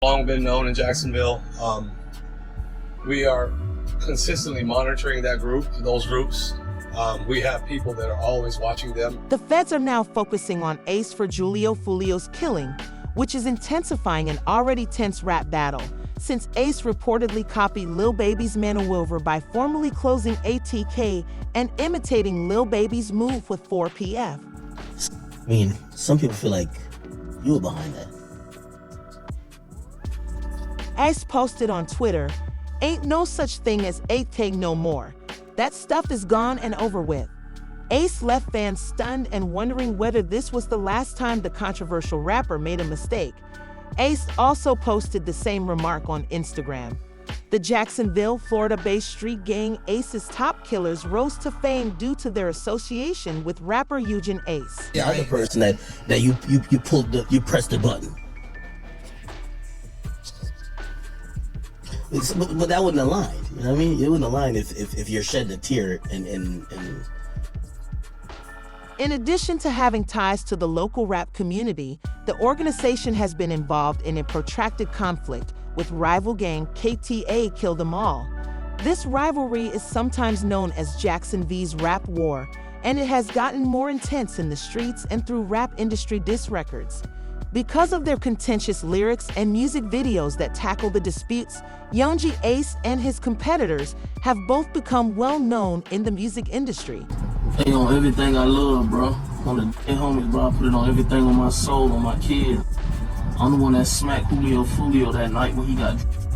Long been known in Jacksonville. We are consistently monitoring those groups. We have people that are always watching them. The feds are now focusing on Ace for Julio Fulio's killing, which is intensifying an already tense rap battle, since Ace reportedly copied Lil Baby's maneuver by formally closing ATK and imitating Lil Baby's move with 4PF. I mean, some people feel like you were behind that. Ace posted on Twitter, "Ain't no such thing as 8K no more. That stuff is gone and over with." Ace left fans stunned and wondering whether this was the last time the controversial rapper made a mistake. Ace also posted the same remark on Instagram. The Jacksonville, Florida-based street gang Ace's top killers rose to fame due to their association with rapper Yungeen Ace. Yeah, I'm the person that you pressed the button. But that wouldn't align. You know what I mean? It wouldn't align if you're shedding a tear and In addition to having ties to the local rap community, the organization has been involved in a protracted conflict with rival gang KTA Kill Them All. This rivalry is sometimes known as Jackson v's Rap War, and it has gotten more intense in the streets and through rap industry diss records. Because of their contentious lyrics and music videos that tackle the disputes, Yungeen Ace and his competitors have both become well known in the music industry. Hey, on everything I love, bro. On the homies, bro. I put it on everything on my soul, on my kids. I'm the one that smacked Julio Fulio that night when he got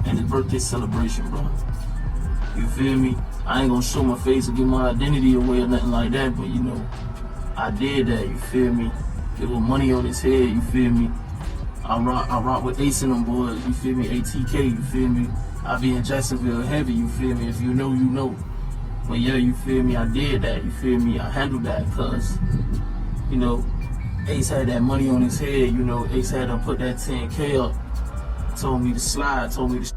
in his birthday celebration, bro. You feel me? I ain't gonna show my face or give my identity away or nothing like that, but you know, I did that, you feel me? There was money on his head, you feel me? I rock with Ace and them boys, you feel me? ATK, you feel me? I be in Jacksonville heavy, you feel me? If you know, you know. But yeah, you feel me? I did that, you feel me? I handled that, cause, you know, Ace had that money on his head, you know, Ace had to put that 10K up, told me to slide, told me to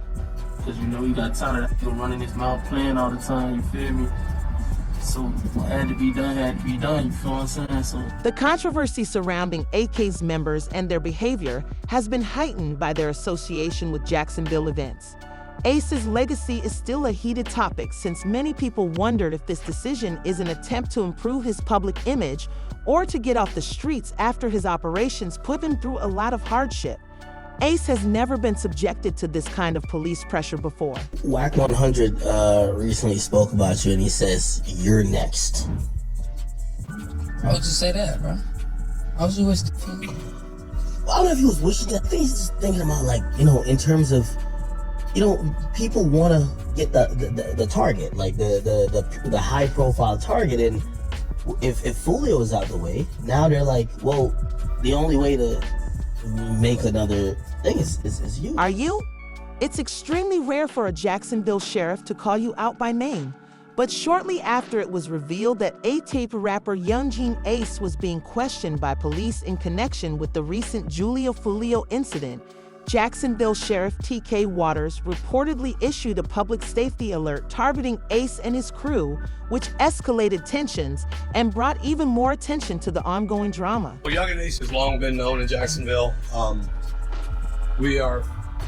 cause you know, he got tired of that running his mouth playing all the time, you feel me? So what had to be done, you feel what I'm saying? So the controversy surrounding AK's members and their behavior has been heightened by their association with Jacksonville events. Ace's legacy is still a heated topic since many people wondered if this decision is an attempt to improve his public image or to get off the streets after his operations put him through a lot of hardship. Ace has never been subjected to this kind of police pressure before. Whack 100 recently spoke about you and he says, "You're next." Why would you say that, bro? I was always. Well, I don't know if he was wishing that. I think he's just thinking about, like, you know, in terms of, you know, people want to get the target, like the high profile target, and if Fulio is out the way, now they're like, well, the only way to make another thing is you. Are you? It's extremely rare for a Jacksonville sheriff to call you out by name. But shortly after it was revealed that A-Tape rapper Yungeen Ace was being questioned by police in connection with the recent Julio Fulio incident, Jacksonville Sheriff TK Waters reportedly issued a public safety alert targeting Ace and his crew, which escalated tensions and brought even more attention to the ongoing drama. Well, Yungeen Ace has long been known in Jacksonville. We are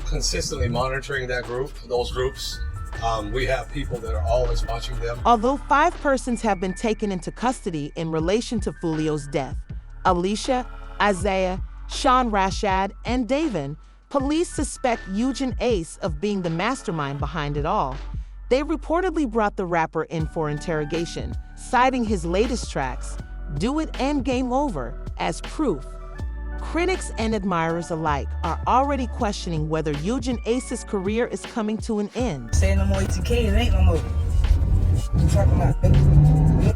consistently monitoring those groups. We have people that are always watching them. Although 5 persons have been taken into custody in relation to Fulio's death, Alicia, Isaiah, Sean Rashad, and Davin, police suspect Yungeen Ace of being the mastermind behind it all. They reportedly brought the rapper in for interrogation, citing his latest tracks, "Do It" and "Game Over," as proof. Critics and admirers alike are already questioning whether Yungeen Ace's career is coming to an end. Say no more ATK, it ain't no more. What you talking about?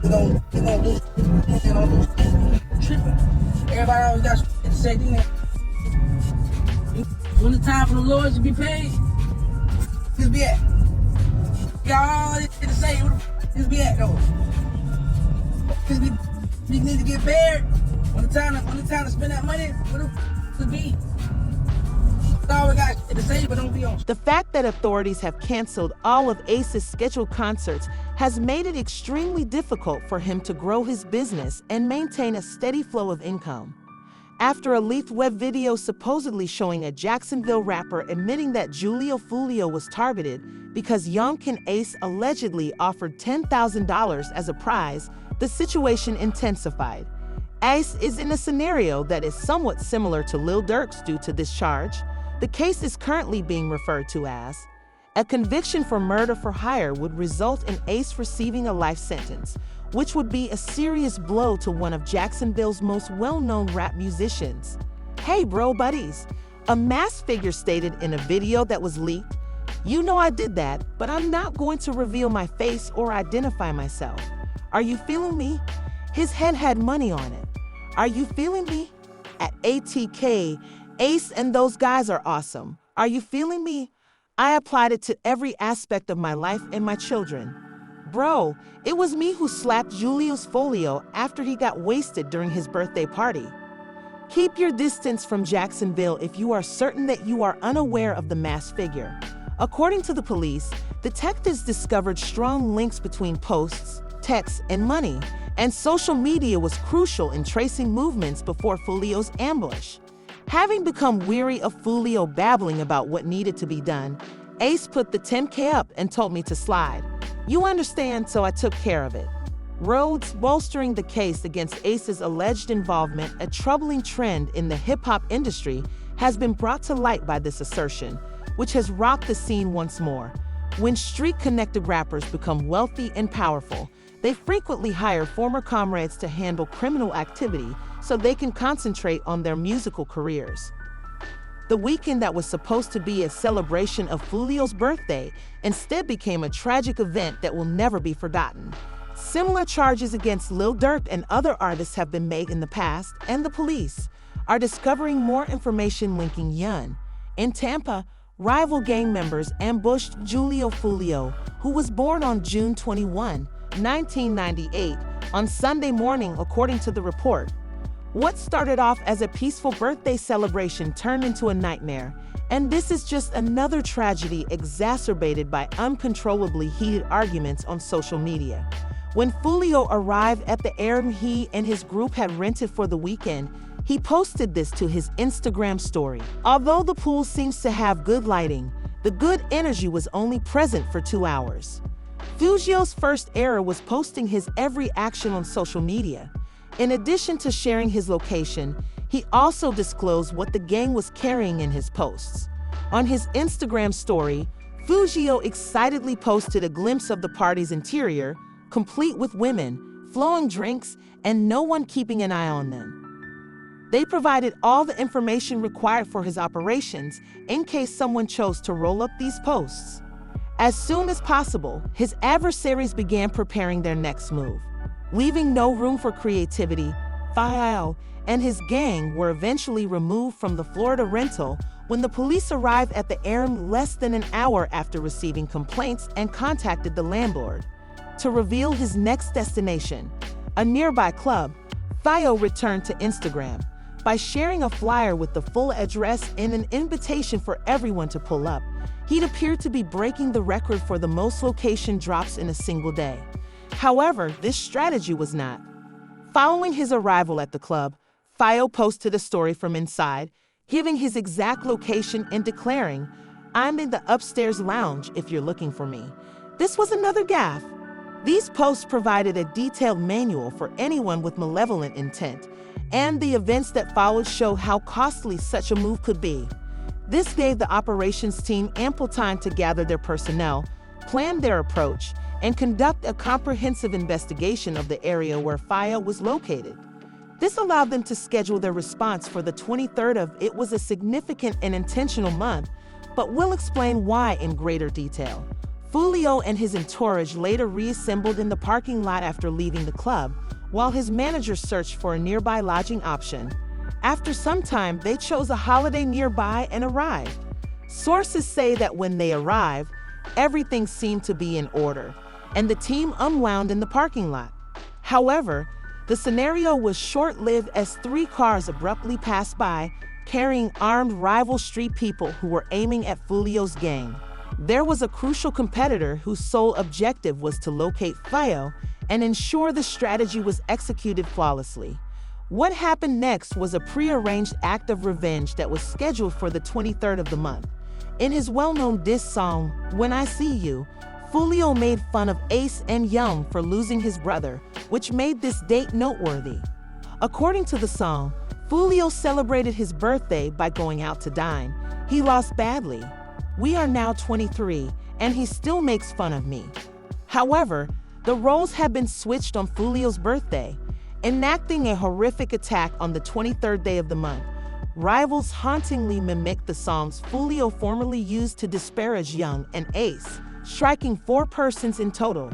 You don't lose. Tripping. Everybody always got shit to say, didn't they? When it's time for the lawyers to be paid, just be at. Y'all all this shit to say, just be at though. Cause we need to get paid. When the time to spend that money, what the be? That's all we got shit to say, but don't be on. The fact that authorities have canceled all of Ace's scheduled concerts has made it extremely difficult for him to grow his business and maintain a steady flow of income. after a leaked web video supposedly showing a Jacksonville rapper admitting that Julio Fulio was targeted because Yungeen Ace allegedly offered $10,000 as a prize, the situation intensified. Ace is in a scenario that is somewhat similar to Lil Durk's due to this charge. The case is currently being referred to as a conviction for murder for hire would result in Ace receiving a life sentence, which would be a serious blow to one of Jacksonville's most well-known rap musicians. Hey bro buddies, a masked figure stated in a video that was leaked, "You know I did that, but I'm not going to reveal my face or identify myself. Are you feeling me?" His head had money on it. Are you feeling me? At ATK, Ace and those guys are awesome. Are you feeling me? I applied it to every aspect of my life and my children. Bro, it was me who slapped Julius Folio after he got wasted during his birthday party. Keep your distance from Jacksonville if you are certain that you are unaware of the masked figure. According to the police, detectives discovered strong links between posts, texts, and money, and social media was crucial in tracing movements before Fulio's ambush. Having become weary of Fulio babbling about what needed to be done, Ace put the $10K up and told me to slide. You understand, so I took care of it. Rhodes bolstering the case against Ace's alleged involvement, a troubling trend in the hip-hop industry, has been brought to light by this assertion, which has rocked the scene once more. When street-connected rappers become wealthy and powerful, they frequently hire former comrades to handle criminal activity so they can concentrate on their musical careers. The weekend that was supposed to be a celebration of Fulio's birthday instead became a tragic event that will never be forgotten. Similar charges against Lil Durk and other artists have been made in the past, and the police are discovering more information linking Yungeen. In Tampa, rival gang members ambushed Julio Fulio, who was born on June 21, 1998, on Sunday morning, according to the report. What started off as a peaceful birthday celebration turned into a nightmare, and this is just another tragedy exacerbated by uncontrollably heated arguments on social media. When Fulio arrived at the Airbnb he and his group had rented for the weekend, he posted this to his Instagram story. Although the pool seems to have good lighting, the good energy was only present for 2 hours. Fulio's first error was posting his every action on social media. In addition to sharing his location, he also disclosed what the gang was carrying in his posts. On his Instagram story, Fulio excitedly posted a glimpse of the party's interior, complete with women, flowing drinks, and no one keeping an eye on them. They provided all the information required for his operations in case someone chose to roll up these posts. As soon as possible, his adversaries began preparing their next move. Leaving no room for creativity, Fulio and his gang were eventually removed from the Florida rental when the police arrived at the Airbnb less than an hour after receiving complaints and contacted the landlord. To reveal his next destination, a nearby club, Fulio returned to Instagram by sharing a flyer with the full address and an invitation for everyone to pull up. He'd appeared to be breaking the record for the most location drops in a single day. However, this strategy was not. Following his arrival at the club, Fulio posted a story from inside, giving his exact location and declaring, "I'm in the upstairs lounge if you're looking for me." This was another gaffe. These posts provided a detailed manual for anyone with malevolent intent, and the events that followed show how costly such a move could be. This gave the operations team ample time to gather their personnel, plan their approach, and conduct a comprehensive investigation of the area where Fulio was located. This allowed them to schedule their response for the 23rd of it was a significant and intentional month, but we'll explain why in greater detail. Fulio and his entourage later reassembled in the parking lot after leaving the club, while his manager searched for a nearby lodging option. After some time, they chose a Holiday nearby and arrived. Sources say that when they arrived, everything seemed to be in order, and the team unwound in the parking lot. However, the scenario was short-lived as 3 cars abruptly passed by, carrying armed rival street people who were aiming at Fulio's gang. There was a crucial competitor whose sole objective was to locate Fulio and ensure the strategy was executed flawlessly. What happened next was a prearranged act of revenge that was scheduled for the 23rd of the month. In his well-known diss song, When I See You, Foolio made fun of Ace and Young for losing his brother, which made this date noteworthy. According to the song, Foolio celebrated his birthday by going out to dine. He lost badly. We are now 23, and he still makes fun of me. However, the roles have been switched on Foolio's birthday, enacting a horrific attack on the 23rd day of the month. Rivals hauntingly mimicked the songs Foolio formerly used to disparage Young and Ace, striking 4 persons in total.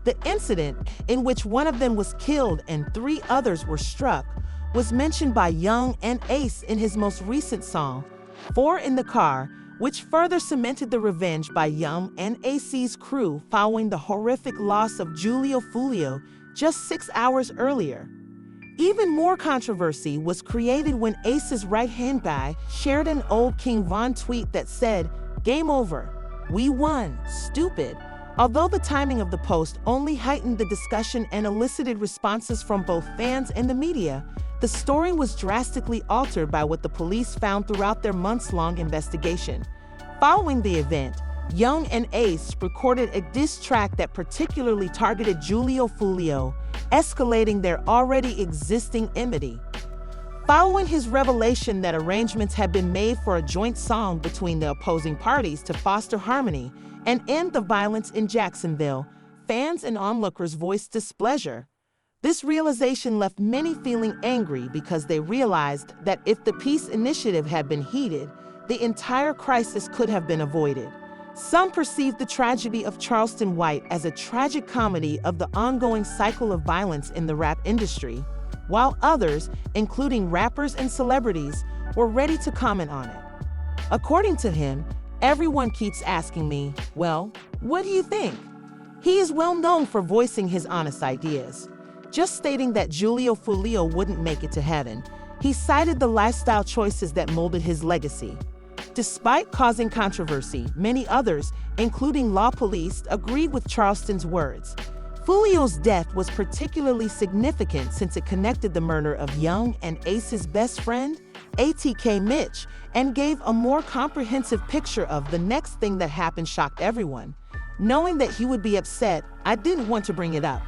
The incident, in which one of them was killed and 3 others were struck, was mentioned by Young and Ace in his most recent song, 4 in the Car, which further cemented the revenge by Young and Ace's crew following the horrific loss of Julio Foolio just 6 hours earlier. Even more controversy was created when Ace's right-hand guy shared an old King Von tweet that said, "Game over. We won. Stupid." Although the timing of the post only heightened the discussion and elicited responses from both fans and the media, the story was drastically altered by what the police found throughout their months-long investigation. Following the event, Young and Ace recorded a diss track that particularly targeted Julio Foolio, escalating their already existing enmity. Following his revelation that arrangements had been made for a joint song between the opposing parties to foster harmony and end the violence in Jacksonville, fans and onlookers voiced displeasure. This realization left many feeling angry because they realized that if the peace initiative had been heeded, the entire crisis could have been avoided. Some perceived the tragedy of Charleston White as a tragic comedy of the ongoing cycle of violence in the rap industry, while others, including rappers and celebrities, were ready to comment on it. According to him, everyone keeps asking me, well, what do you think? He is well known for voicing his honest ideas. Just stating that Julio Foolio wouldn't make it to heaven, he cited the lifestyle choices that molded his legacy. Despite causing controversy, many others, including Law Police, agreed with Charleston's words. Foolio's death was particularly significant since it connected the murder of Young and Ace's best friend, ATK Mitch, and gave a more comprehensive picture of the next thing that happened shocked everyone. Knowing that he would be upset, I didn't want to bring it up.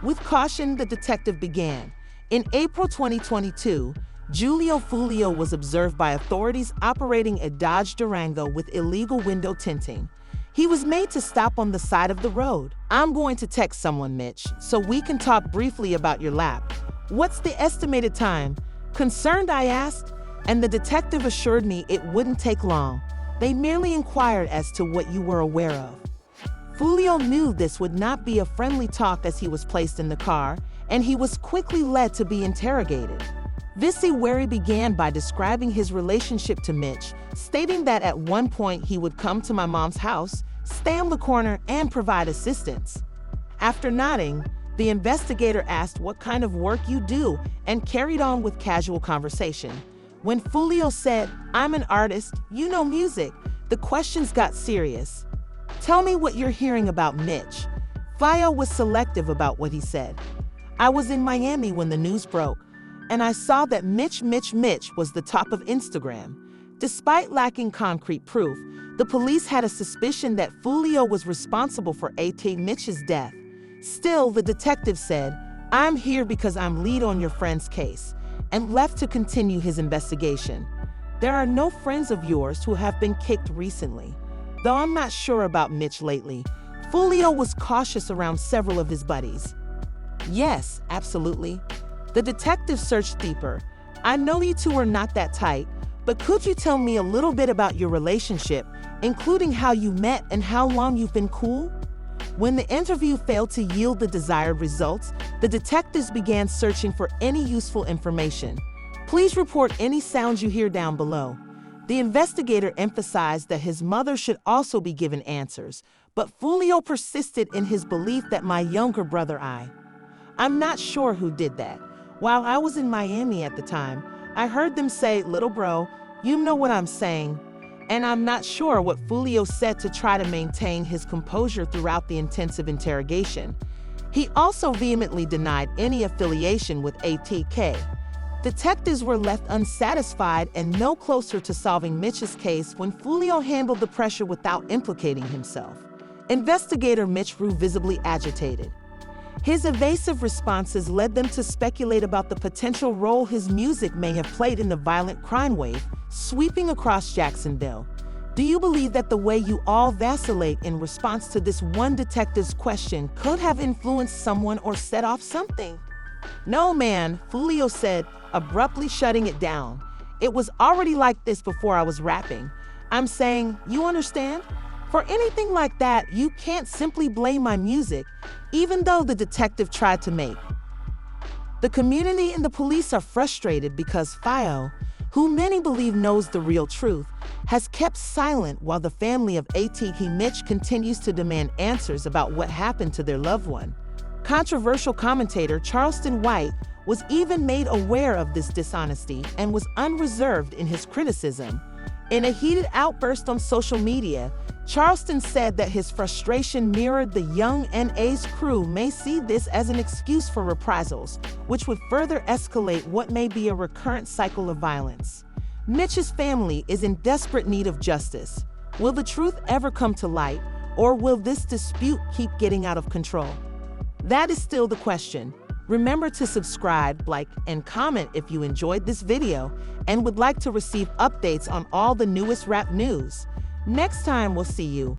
With caution, the detective began. In April 2022, Julio Foolio was observed by authorities operating a Dodge Durango with illegal window tinting. He was made to stop on the side of the road. I'm going to text someone, Mitch, so we can talk briefly about your lap. What's the estimated time? Concerned, I asked, and the detective assured me it wouldn't take long. They merely inquired as to what you were aware of. Foolio knew this would not be a friendly talk as he was placed in the car, and he was quickly led to be interrogated. Visi Wary began by describing his relationship to Mitch, stating that at one point he would come to my mom's house, stay on the corner, and provide assistance. After nodding, the investigator asked what kind of work you do and carried on with casual conversation. When Foolio said, "I'm an artist, you know music," the questions got serious. "Tell me what you're hearing about Mitch." Foolio was selective about what he said. "I was in Miami when the news broke, and I saw that Mitch was the top of Instagram." Despite lacking concrete proof, the police had a suspicion that Foolio was responsible for A.T. Mitch's death. Still, the detective said, "I'm here because I'm lead on your friend's case," and left to continue his investigation. "There are no friends of yours who have been kicked recently. Though I'm not sure about Mitch lately." Foolio was cautious around several of his buddies. "Yes, absolutely." The detective searched deeper. "I know you two are not that tight, but could you tell me a little bit about your relationship, including how you met and how long you've been cool?" When the interview failed to yield the desired results, the detectives began searching for any useful information. "Please report any sounds you hear down below." The investigator emphasized that his mother should also be given answers, but Foolio persisted in his belief that my younger brother I'm not sure who did that. While I was in Miami at the time, I heard them say, "Little bro, you know what I'm saying." And I'm not sure what Foolio said to try to maintain his composure throughout the intensive interrogation. He also vehemently denied any affiliation with ATK. Detectives were left unsatisfied and no closer to solving Mitch's case when Fulio handled the pressure without implicating himself. Investigator Mitch grew visibly agitated. His evasive responses led them to speculate about the potential role his music may have played in the violent crime wave sweeping across Jacksonville. Do you believe that the way you all vacillate in response to this one detective's question could have influenced someone or set off something? No, man, Fulio said, abruptly shutting it down. It was already like this before I was rapping. I'm saying, you understand? For anything like that, you can't simply blame my music, even though the detective tried to make. The community and the police are frustrated because Fio, who many believe knows the real truth, has kept silent while the family of ATK Mitch continues to demand answers about what happened to their loved one. Controversial commentator Charleston White was even made aware of this dishonesty and was unreserved in his criticism. In a heated outburst on social media, Charleston said that his frustration mirrored the Yungeen Ace crew may see this as an excuse for reprisals, which would further escalate what may be a recurrent cycle of violence. Mitch's family is in desperate need of justice. Will the truth ever come to light, or will this dispute keep getting out of control? That is still the question. Remember to subscribe, like, and comment if you enjoyed this video and would like to receive updates on all the newest rap news. Next time we'll see you.